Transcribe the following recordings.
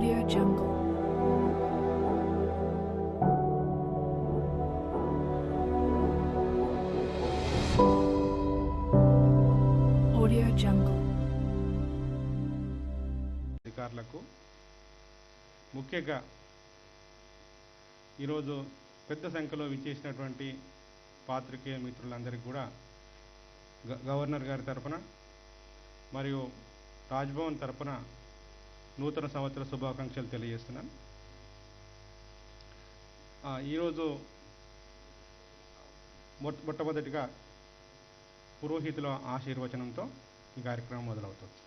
Audio Jungle. Audio Jungle. అధికారులకు ముఖ్యంగా ఈరోజు పెద్ద సంఖ్యలో విచ్చేసినటువంటి పాత్రికేయ మిత్రులందరికీ కూడా గవర్నర్ గారి తరపున మరియు రాజ్భవన్ తరపున నూతన సంవత్సర శుభాకాంక్షలు తెలియజేస్తున్నాను. ఈరోజు మొట్టమొదటిగా పురోహితుల ఆశీర్వచనంతో ఈ కార్యక్రమం మొదలవుతుంది.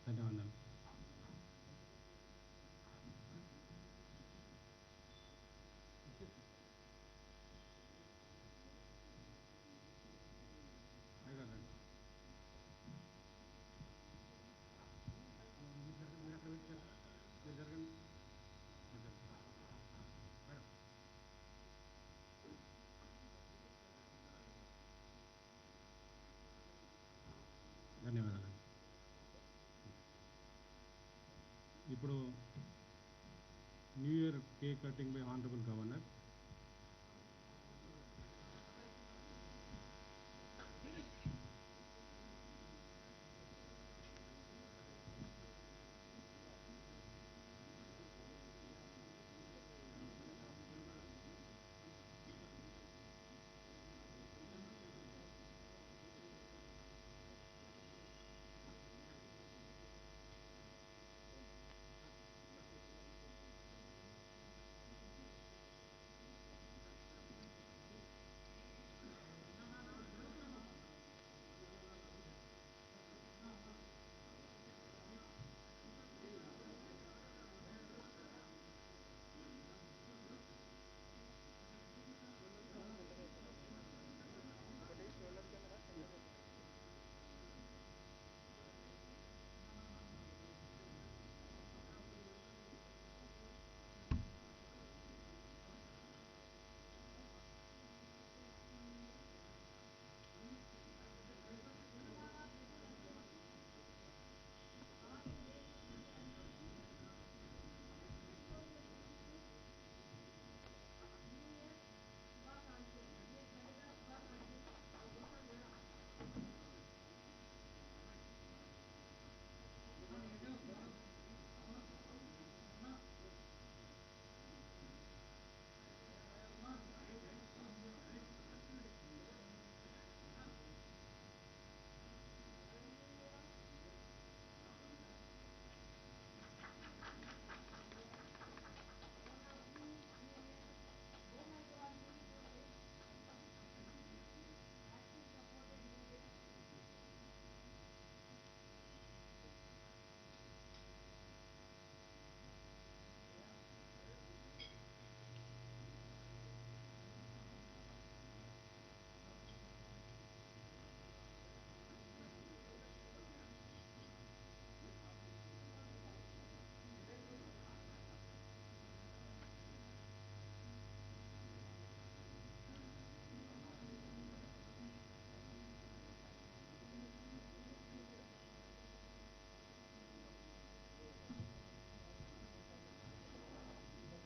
ధన్యవాదాలు. ధన్యవాదాలు. ఇప్పుడు new year cake cutting by honourable governor.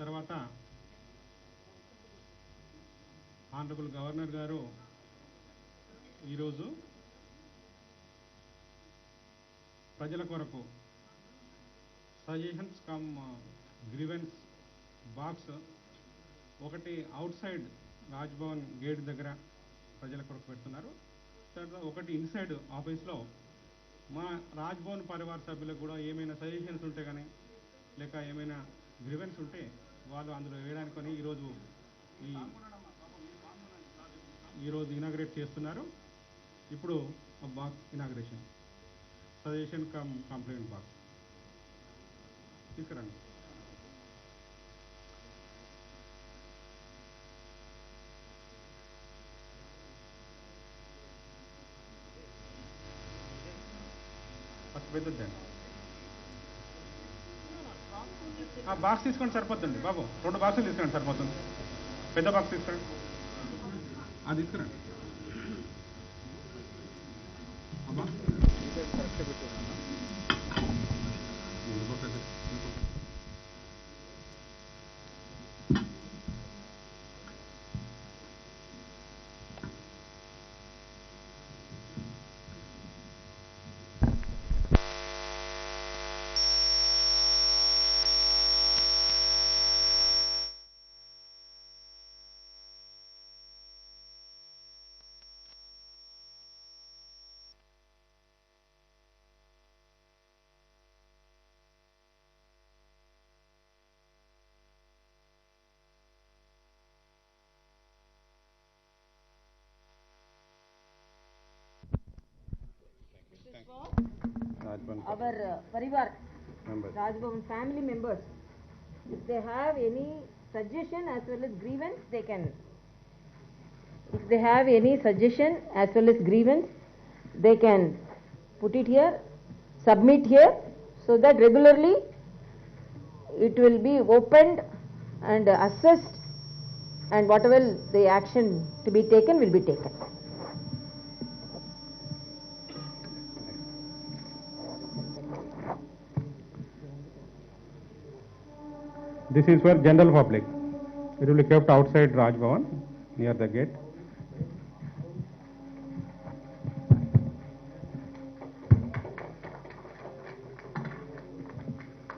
తర్వాత ఆనరబుల్ గవర్నర్ గారు ఈరోజు ప్రజల కొరకు సజెషన్స్ కమ్ గ్రీవెన్స్ బాక్స్ ఒకటి అవుట్ సైడ్ రాజ్భవన్ గేట్ దగ్గర ప్రజల కొరకు పెడుతున్నారు. తర్వాత ఒకటి ఇన్సైడ్ ఆఫీస్లో మా రాజ్భవన్ పరివార సభ్యులకు కూడా ఏమైనా సజెషన్స్ ఉంటే కానీ లేక ఏమైనా గ్రీవెన్స్ ఉంటే వాళ్ళు అందులో వేయడానికని ఈరోజు ఇనాగ్రేట్ చేస్తున్నారు. ఇప్పుడు box inauguration suggestion come complaint box తీసుకురండి. ఫస్ట్ పెద్దదండి బాక్స్ తీసుకోండి సరిపోతుంది బాబు, 2 బాక్సులు తీసుకురండి సరిపోతుంది. పెద్ద బాక్స్ తీసుకురండి, అది తీసుకురండి. Our Parivar, Rajbhavan family members, if they have any suggestion as well as grievance, they can. If they have any suggestion as well as grievance, they can put it here, submit here, so that regularly it will be opened and assessed, and whatever the action to be taken will be taken. This is for general public. It will be kept outside Raj Bhavan near the gate.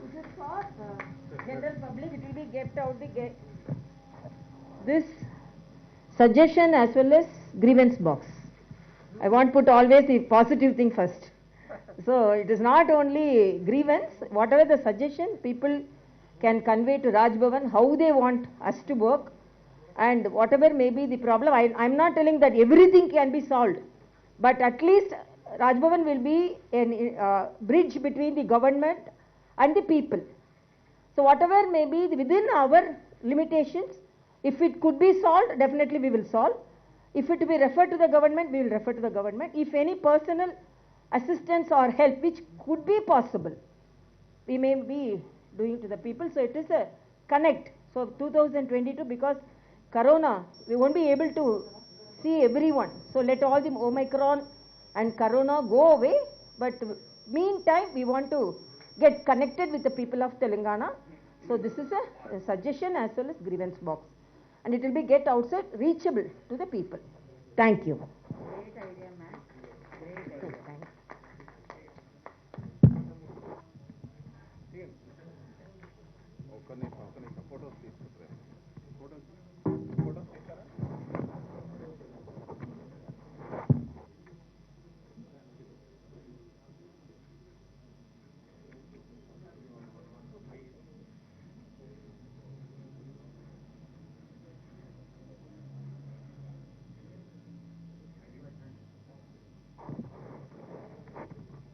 This is for general public, it will be kept out the gate. This suggestion as well as grievance box. I want to put always the positive thing first. So it is not only grievance, whatever the suggestion people can convey to Raj Bhavan how they want us to work, and whatever may be the problem. I am not telling that everything can be solved, but at least Raj Bhavan will be a bridge between the government and the people. So whatever may be within our limitations, if it could be solved, definitely we will solve. If it be referred to the government, we will refer to the government. If any personal assistance or help which could be possible, we may be doing to the people. So it is a connect. So 2022, because Corona, we won't be able to see everyone. So let all the Omicron and Corona go away. But meantime, we want to get connected with the people of Telangana. So this is a suggestion as well as grievance box. And it will be get outside reachable to the people. Thank you. Great idea, ma'am. Great idea. Thanks.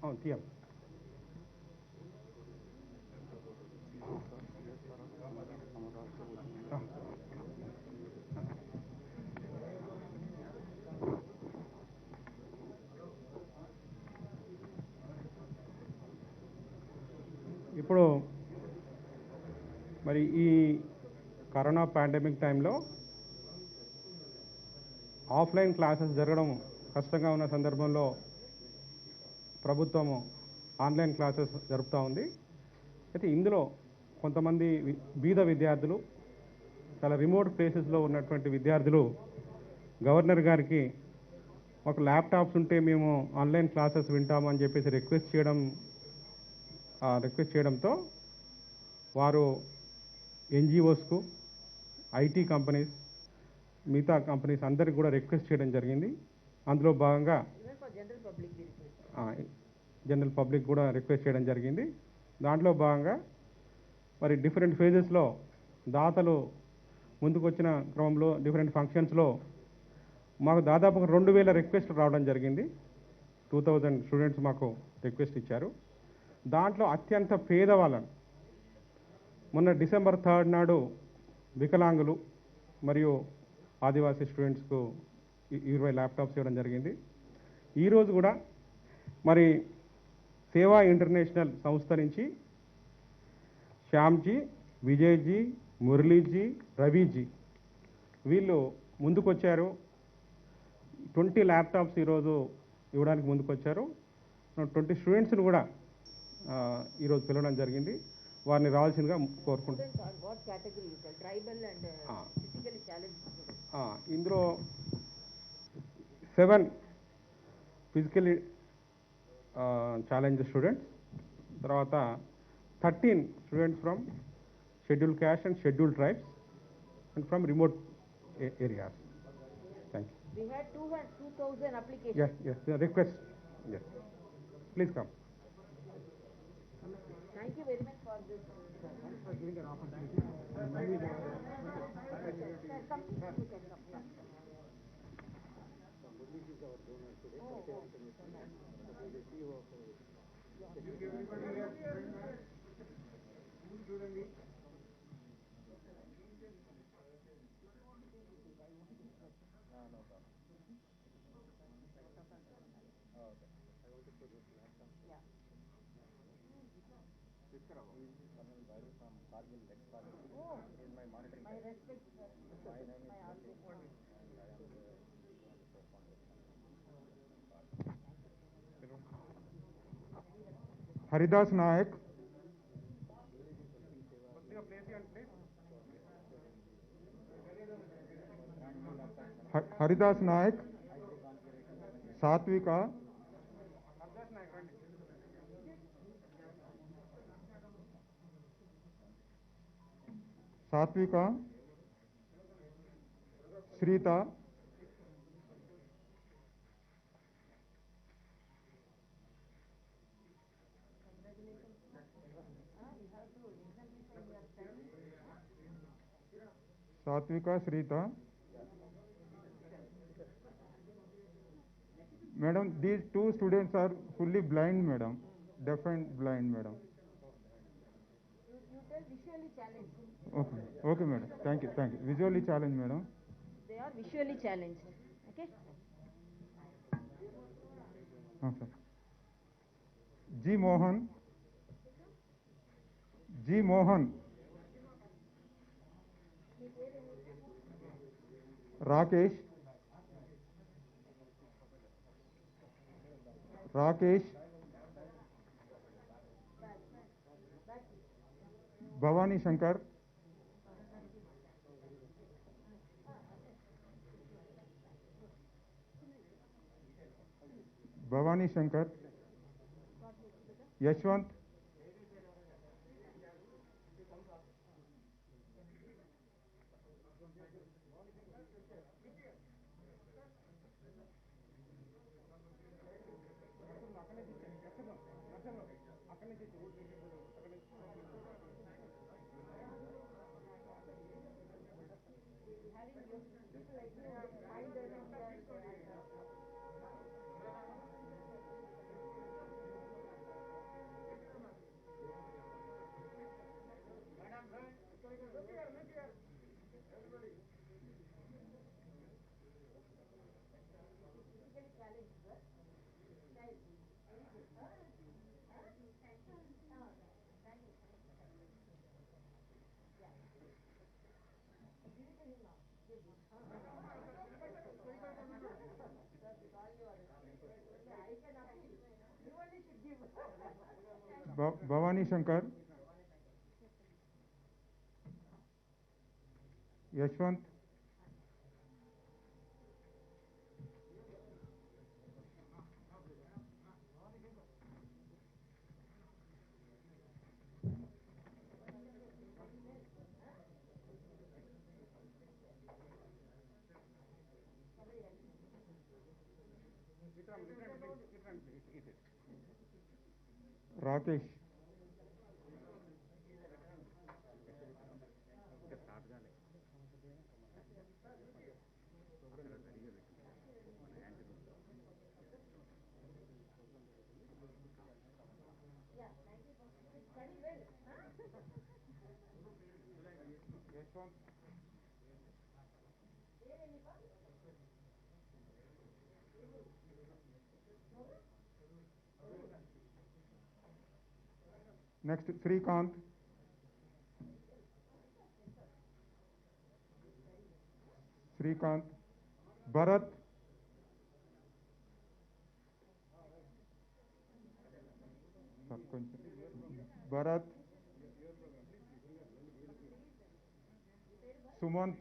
Oh, yeah. ఇప్పుడు మరి ఈ corona pandemic టైంలో offline classes జరగడం కష్టంగా ఉన్న సందర్భంలో ప్రభుత్వము online classes జరుపుతూ ఉంది. అయితే ఇందులో కొంతమంది బీద విద్యార్థులు, చాలా రిమోట్ ప్లేసెస్లో ఉన్నటువంటి విద్యార్థులు గవర్నర్ గారికి ఒక ల్యాప్టాప్స్ ఉంటే మేము ఆన్లైన్ క్లాసెస్ వింటామని చెప్పేసి రిక్వెస్ట్ చేయడంతో వారు ఎన్జిఓస్కు, ఐటీ కంపెనీస్, మిగతా కంపెనీస్ అందరికి కూడా రిక్వెస్ట్ చేయడం జరిగింది. అందులో భాగంగా జనరల్ పబ్లిక్ కూడా రిక్వెస్ట్ చేయడం జరిగింది. దాంట్లో భాగంగా మరి డిఫరెంట్ ఫేజెస్లో దాతలు ముందుకు వచ్చిన క్రమంలో డిఫరెంట్ ఫంక్షన్స్లో మాకు దాదాపు 2000 రిక్వెస్ట్ రావడం జరిగింది. 2000 స్టూడెంట్స్ మాకు రిక్వెస్ట్ ఇచ్చారు. దాంట్లో అత్యంత పేదవాళ్ళను మొన్న December 3 నాడు వికలాంగులు మరియు ఆదివాసీ స్టూడెంట్స్కు 20 ల్యాప్టాప్స్ ఇవ్వడం జరిగింది. ఈరోజు కూడా మరి సేవా ఇంటర్నేషనల్ సంస్థ నుంచి శ్యామ్జీ, విజయ్జీ, మురళీజీ, రవిజీ వీళ్ళు ముందుకొచ్చారు. 20 ల్యాప్టాప్స్ ఈరోజు ఇవ్వడానికి ముందుకొచ్చారు. 20 స్టూడెంట్స్ని కూడా ఈరోజు పిలవడం జరిగింది. వారిని రావాల్సిందిగా కోరుకుంటున్నాను. ఇందులో 7 ఫిజికలీ ఛాలెంజ్ స్టూడెంట్స్, తర్వాత 13 students from schedule caste and schedule tribes and from remote areas. Thank you. We had 2,000 applications. Yes, request. Yes. Please come. Thank you very much for this. Haridas Nayak, Haridas Nayak, Satvika, Satvika, Shrita, Satvika, Shrita. Madam, these 2 students are fully blind, madam, deaf and blind, madam. You tell visually challenged. Okay, madam. Thank you. Visually challenged, madam. They are visually challenged. Okay. Okay. G. Mohan, Rakesh, Bhavani Shankar, Yashwant, Bhavani Shankar, Yashwant, Rakesh, Yashwant, next Srikanth, Srikanth, Bharat, Bharat, Sumant,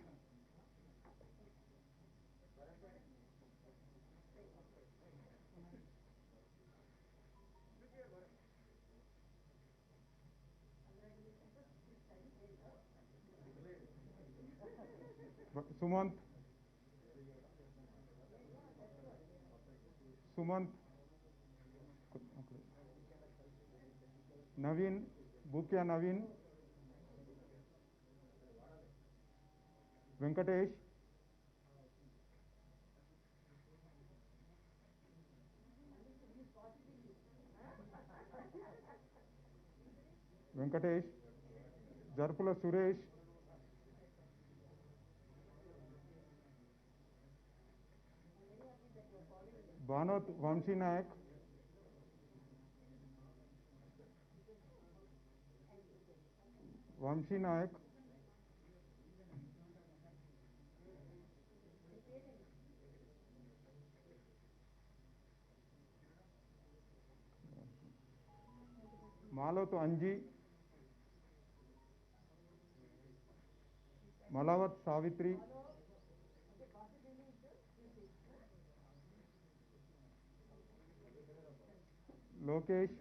Sumant, Sumant, Naveen, Bukya Naveen, Venkatesh, Venkatesh, Jarpula Suresh, Bhanot Vamshi Nayak, Vamshi Nayak, Malot Anji, Malawat Savitri, Lokesh,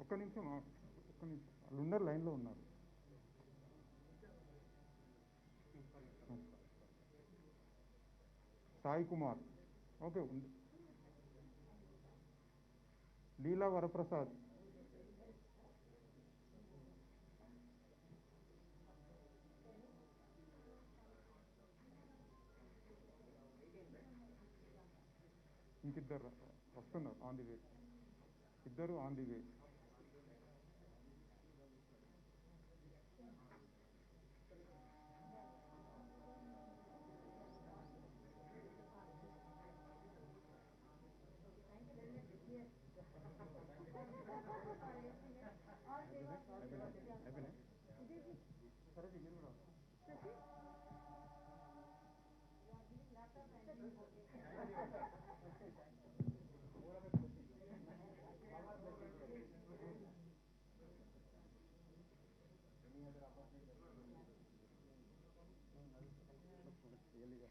ఒక్క నిమిషం వాళ్ళు ఉన్నారు లైన్లో ఉన్నారు. Sai Kumar, okay, లీలా వరప్రసాద్, ఇంకిద్దరు వస్తున్నారు on the way, ఇద్దరు on the way.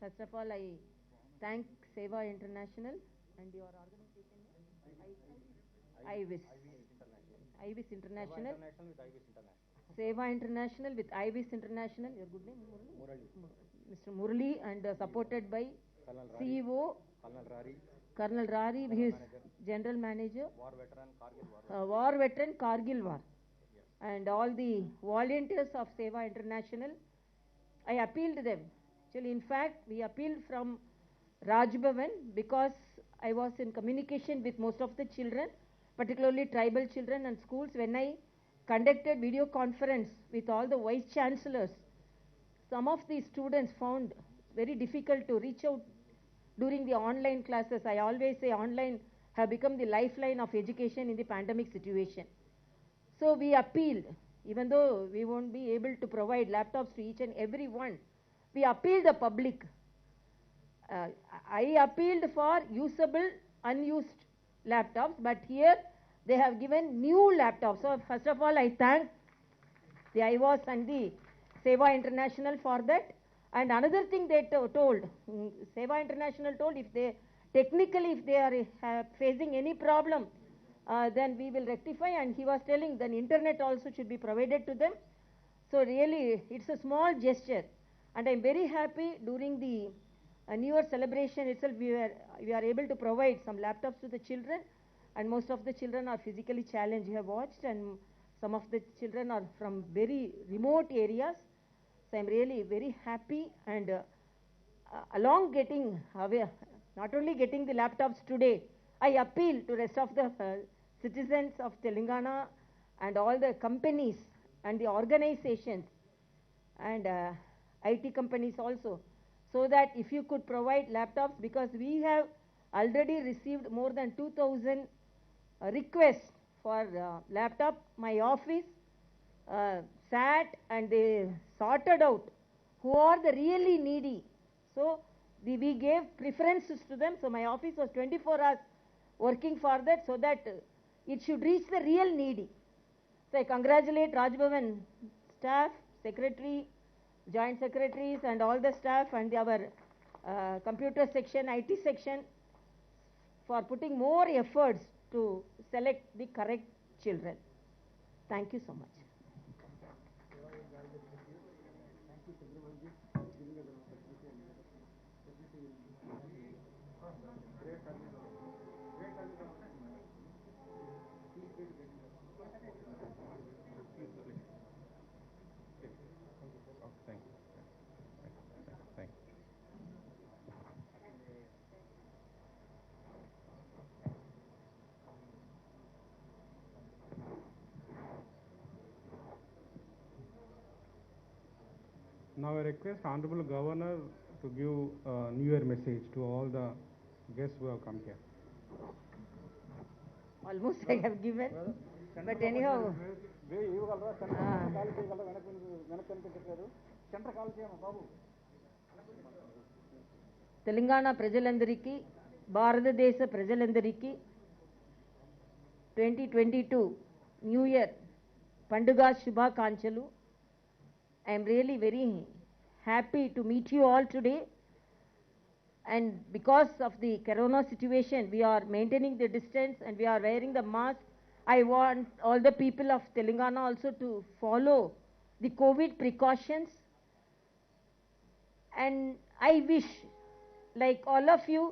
First of all, I thank Seva International and your organization name, IWIS. IWIS International. With IBIS International. Seva International with IWIS International. Your good name? Murali. Mr. Murali, and supported by Colonel Rari. CEO Colonel Rari. Colonel Rari, he is General Manager. War veteran, Kargil war. War veteran, Kargil war. Yes. And all the volunteers of Seva International, I appealed them. Actually, in fact, we appealed from Raj Bhavan because I was in communication with most of the children, particularly tribal children and schools. When I conducted video conference with all the vice chancellors, some of the students found very difficult to reach out during the online classes. I always say online have become the lifeline of education in the pandemic situation. So we appealed, even though we won't be able to provide laptops to each and every one, we appealed the public. I appealed for usable, unused laptops, but here they have given new laptops. So first of all, I thank the IWAS and the Seva International for that. And another thing they told, Seva International told, if they technically if they are facing any problem, then we will rectify. And he was telling then internet also should be provided to them. So really, it's a small gesture, and I'm very happy during the New Year celebration itself. We are able to provide some laptops to the children, and most of the children are physically challenged. You have watched, and some of the children are from very remote areas. So I'm really very happy, and along getting away, not only getting the laptops today, I appeal to rest of the citizens of Telangana and all the companies and the organizations and IT companies also, so that if you could provide laptops, because we have already received more than 2,000 requests for laptop. My office sat and they sorted out who are the really needy. So we gave preferences to them. So my office was 24 hours working for that, so that it should reach the real needy. So I congratulate Raj Bhavan staff, secretary, joint secretaries and all the staff and our computer section, IT section for putting more efforts to select the correct children. Thank you so much. Thank you. Thank you. Now I request Honorable Governor to give a New Year message to all the guests who have come here. Almost I have given, but anyhow. Telangana ప్రజలందరికీ, భారతదేశ ప్రజలందరికీ 2022 new year పండుగ శుభాకాంక్షలు. I am really very happy to meet you all today, and because of the corona situation we are maintaining the distance and we are wearing the mask. I want all the people of Telangana also to follow the COVID precautions, and I wish, like all of you,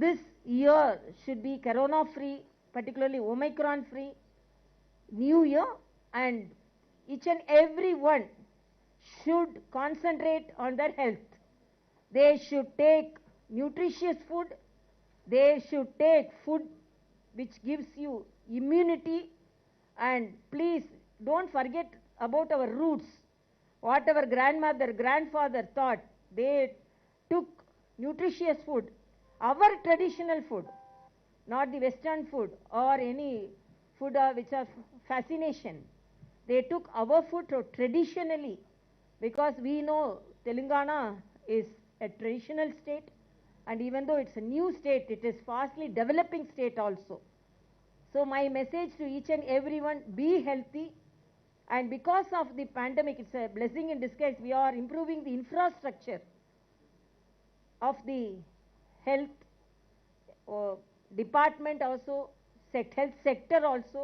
this year should be corona free, particularly Omicron free new year, and each and every one should concentrate on their health. They should take nutritious food, they should take food which gives you immunity, and please don't forget about our roots. What our grandmother, grandfather thought, they took nutritious food, our traditional food, not the western food or any food which are fascination. They took our food traditionally, because we know Telangana is a traditional state, and even though it's a new state, it is fastly developing state also. So my message to each and everyone, be healthy, and because of the pandemic, it's a blessing in disguise, we are improving the infrastructure of the health department also, health sector also,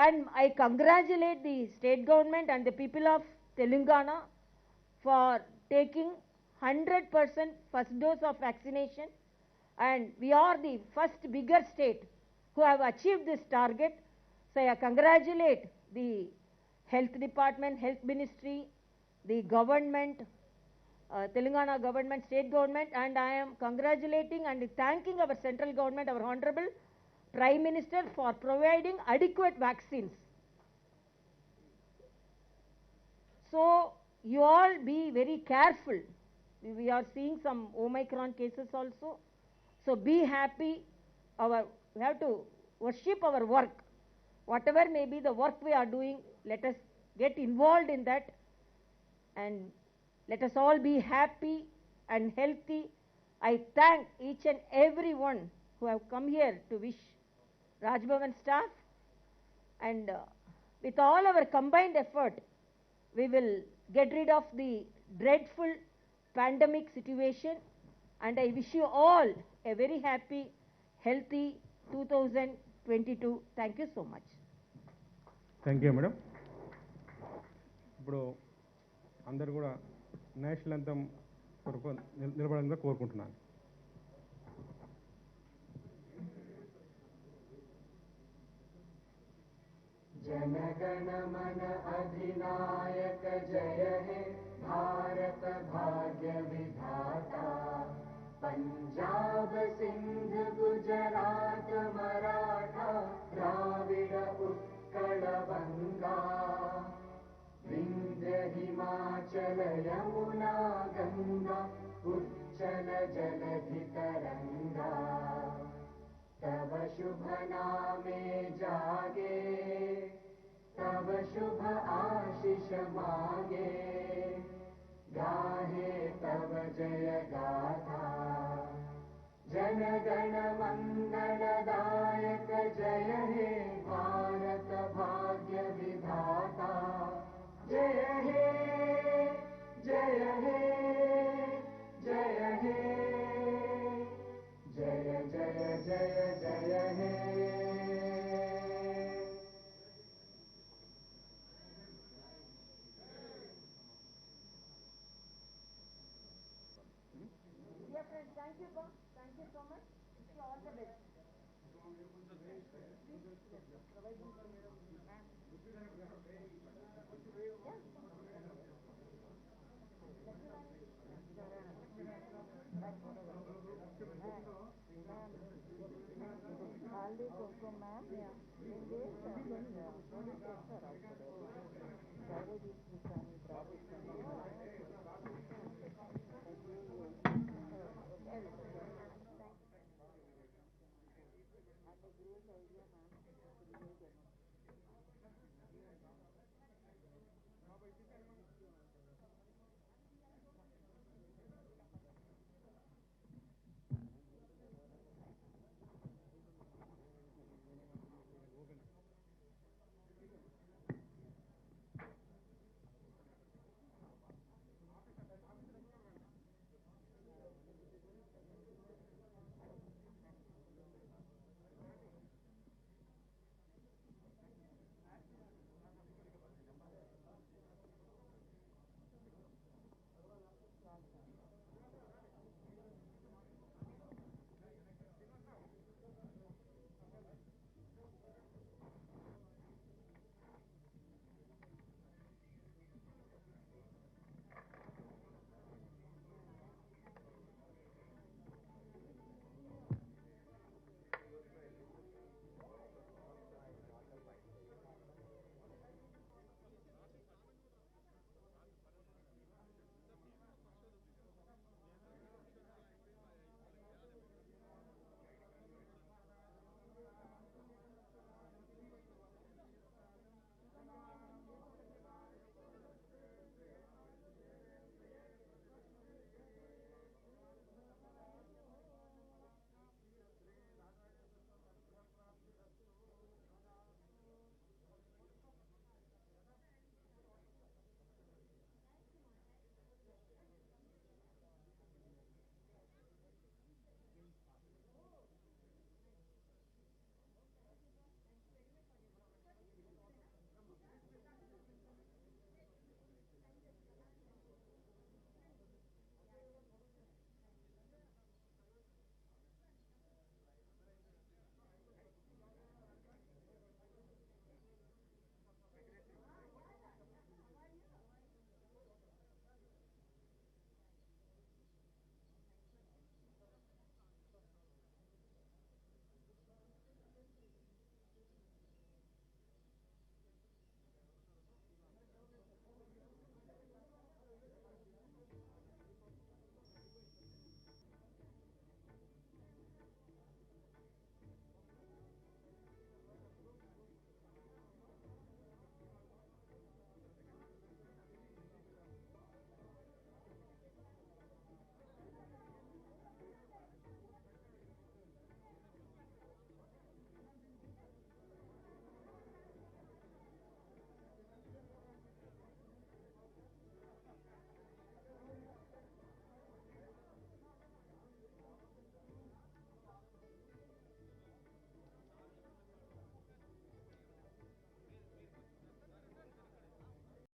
and I congratulate the state government and the people of Telangana for taking 100% first dose of vaccination, and we are the first bigger state who have achieved this target. So I congratulate the health department, health ministry, the government, Telangana government, state government, and I am congratulating and thanking our central government, our honorable Prime Minister, for providing adequate vaccines. So you all be very careful. We are seeing some Omicron cases also. So be happy. We have to worship our work. Whatever may be the work we are doing, let us get involved in that, and let us all be happy and healthy. I thank each and every one who have come here to wish Raj Bhavan staff, and with all our combined effort, we will get rid of the dreadful pandemic situation, and I wish you all a very happy, healthy 2022. Thank you so much. Thank you madam. ఇప్పుడు అందరు కూడా national అంతం కొరకు నిలబడంగా కోరుకుంటున్నాను. जनगण मन अधिनायक जय हे भारत भाग्य विधाता, पंजाब सिंध गुजरात मराठा द्राविड उत्कल बंगा, विंध्य हिमाचल यमुना गंगा उच्चल जलधि तरंगा, तब शुभ नामे जागे, तब शुभ आशीष मांगे, गाहे तब जय गाथा, जन गण मंगल दायक जय हे भारत भाग्य विधाता, जय हे जय हे जय हे जय जय जय जय हे। Dear friends, thank you so much. Wish you all the best. Haldi Coco ma'am.